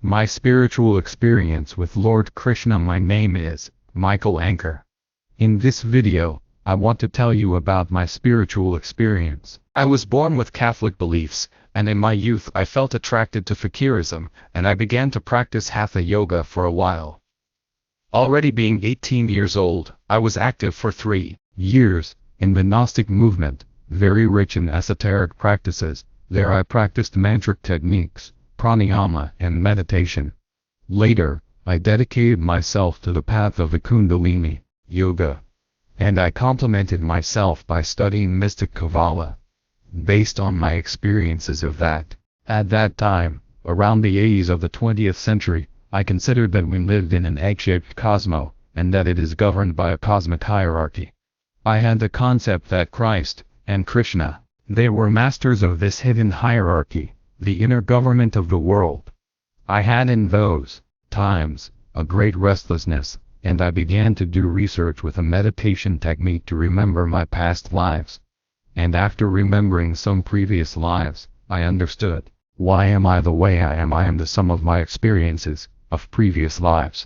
My spiritual experience with Lord Krishna. My name is Michael Anchor. In this video, I want to tell you about my spiritual experience. I was born with Catholic beliefs, and in my youth I felt attracted to fakirism, and I began to practice Hatha Yoga for a while. Already being 18 years old, I was active for 3 years in the Gnostic movement, very rich in esoteric practices. There I practiced mantric techniques, pranayama, and meditation. Later, I dedicated myself to the path of the Kundalini Yoga, and I complemented myself by studying mystic Kabbalah. Based on my experiences of that, at that time, around the 80s of the 20th century, I considered that we lived in an egg-shaped cosmos, and that it is governed by a cosmic hierarchy. I had the concept that Christ and Krishna, they were masters of this hidden hierarchy, the inner government of the world. I had in those times a great restlessness, and I began to do research with a meditation technique to remember my past lives. And after remembering some previous lives, I understood, why am I the way I am? I am the sum of my experiences of previous lives.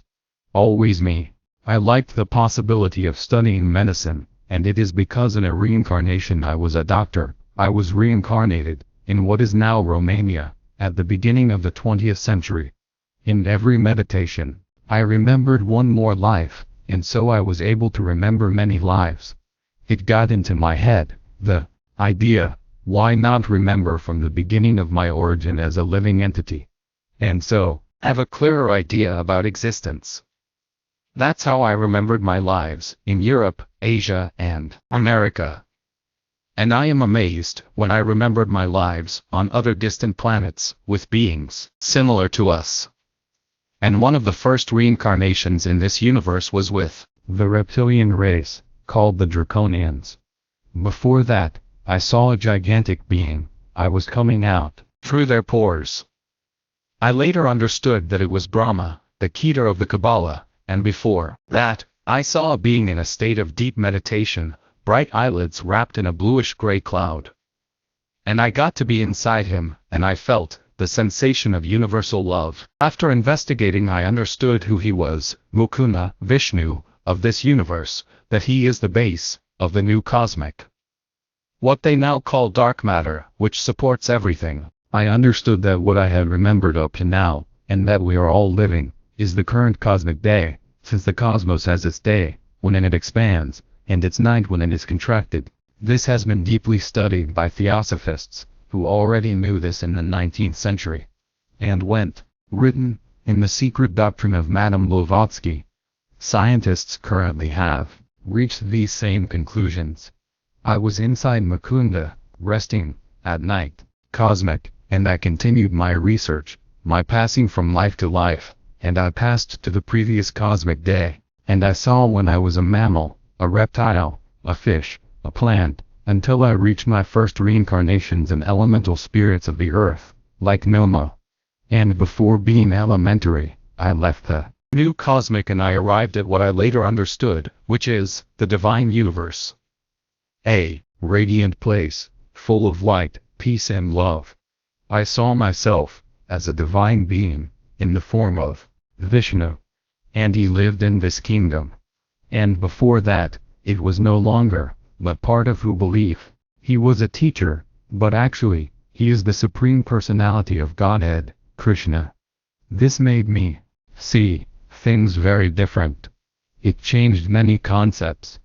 Always me. I liked the possibility of studying medicine, and it is because in a reincarnation I was a doctor. I was reincarnated in what is now Romania, at the beginning of the 20th century. In every meditation, I remembered one more life, and so I was able to remember many lives. It got into my head, the idea, why not remember from the beginning of my origin as a living entity? And so, have a clearer idea about existence. That's how I remembered my lives, in Europe, Asia, and America. And I am amazed when I remembered my lives on other distant planets, with beings similar to us. And one of the first reincarnations in this universe was with the reptilian race, called the Draconians. Before that, I saw a gigantic being. I was coming out through their pores. I later understood that it was Brahma, the Keter of the Kabbalah, and before that, I saw a being in a state of deep meditation, bright eyelids wrapped in a bluish-gray cloud. And I got to be inside him, and I felt the sensation of universal love. After investigating, I understood who he was, Mukunda, Vishnu, of this universe, that he is the base of the new cosmic, what they now call dark matter, which supports everything. I understood that what I had remembered up to now, and that we are all living, is the current cosmic day, since the cosmos has its day, when it expands, and its night when it is contracted. This has been deeply studied by theosophists, who already knew this in the 19th century. And went, written, in the secret doctrine of Madame Blavatsky. Scientists currently have reached these same conclusions. I was inside Mukunda, resting, at night, cosmic, and I continued my research, my passing from life to life, and I passed to the previous cosmic day, and I saw when I was a mammal, a reptile, a fish, a plant, until I reached my first reincarnations in elemental spirits of the earth, like Noma. And before being elementary, I left the new cosmic and I arrived at what I later understood, which is the divine universe. A radiant place, full of light, peace and love. I saw myself as a divine being, in the form of Vishnu. And he lived in this kingdom. And before that, it was no longer, but part of who belief. He was a teacher, but actually, he is the Supreme Personality of Godhead, Krishna. This made me see things very different. It changed many concepts.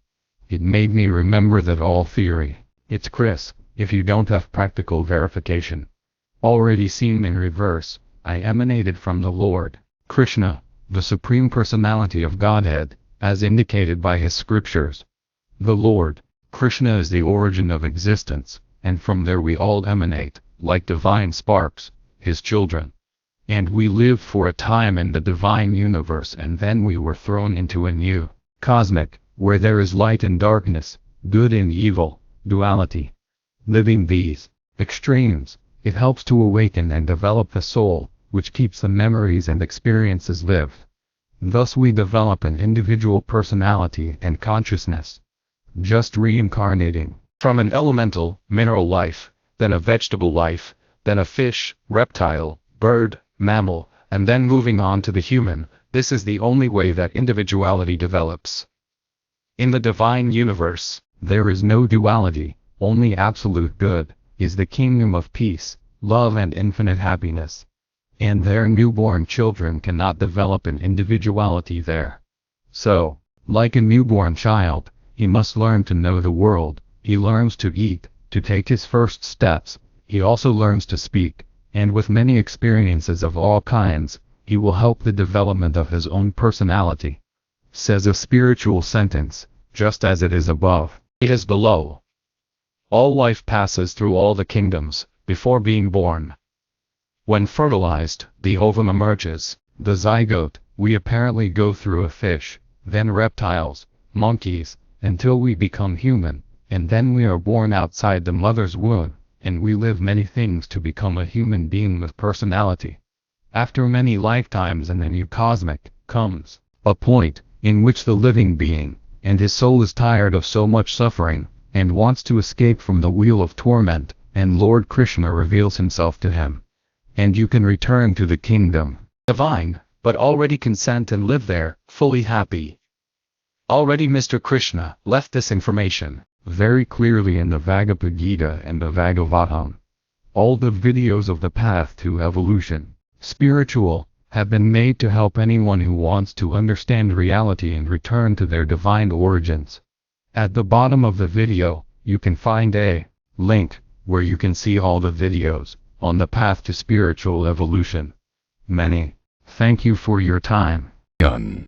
It made me remember that all theory, it's Chris, if you don't have practical verification. Already seen in reverse, I emanated from the Lord, Krishna, the Supreme Personality of Godhead, as indicated by his scriptures. The Lord, Krishna is the origin of existence, and from there we all emanate, like divine sparks, his children. And we lived for a time in the divine universe, and then we were thrown into a new cosmic, where there is light and darkness, good and evil, duality. Living these extremes, it helps to awaken and develop the soul, which keeps the memories and experiences live. Thus we develop an individual personality and consciousness. Just reincarnating from an elemental, mineral life, then a vegetable life, then a fish, reptile, bird, mammal, and then moving on to the human. This is the only way that individuality develops. In the divine universe, there is no duality, only absolute good, is the kingdom of peace, love and infinite happiness. And their newborn children cannot develop an individuality there. So, like a newborn child, he must learn to know the world, he learns to eat, to take his first steps, he also learns to speak, and with many experiences of all kinds, he will help the development of his own personality. Says a spiritual sentence, just as it is above, it is below. All life passes through all the kingdoms, before being born. When fertilized, the ovum emerges, the zygote, we apparently go through a fish, then reptiles, monkeys, until we become human, and then we are born outside the mother's womb, and we live many things to become a human being with personality. After many lifetimes and a new cosmic, comes a point in which the living being, and his soul is tired of so much suffering, and wants to escape from the wheel of torment, and Lord Krishna reveals himself to him. And you can return to the kingdom divine, but already consent and live there, fully happy. Already Mr. Krishna left this information very clearly in the Bhagavad Gita and the Bhagavatam. All the videos of the path to evolution, spiritual, have been made to help anyone who wants to understand reality and return to their divine origins. At the bottom of the video, you can find a link where you can see all the videos on the path to spiritual evolution. Many thank you for your time. Done.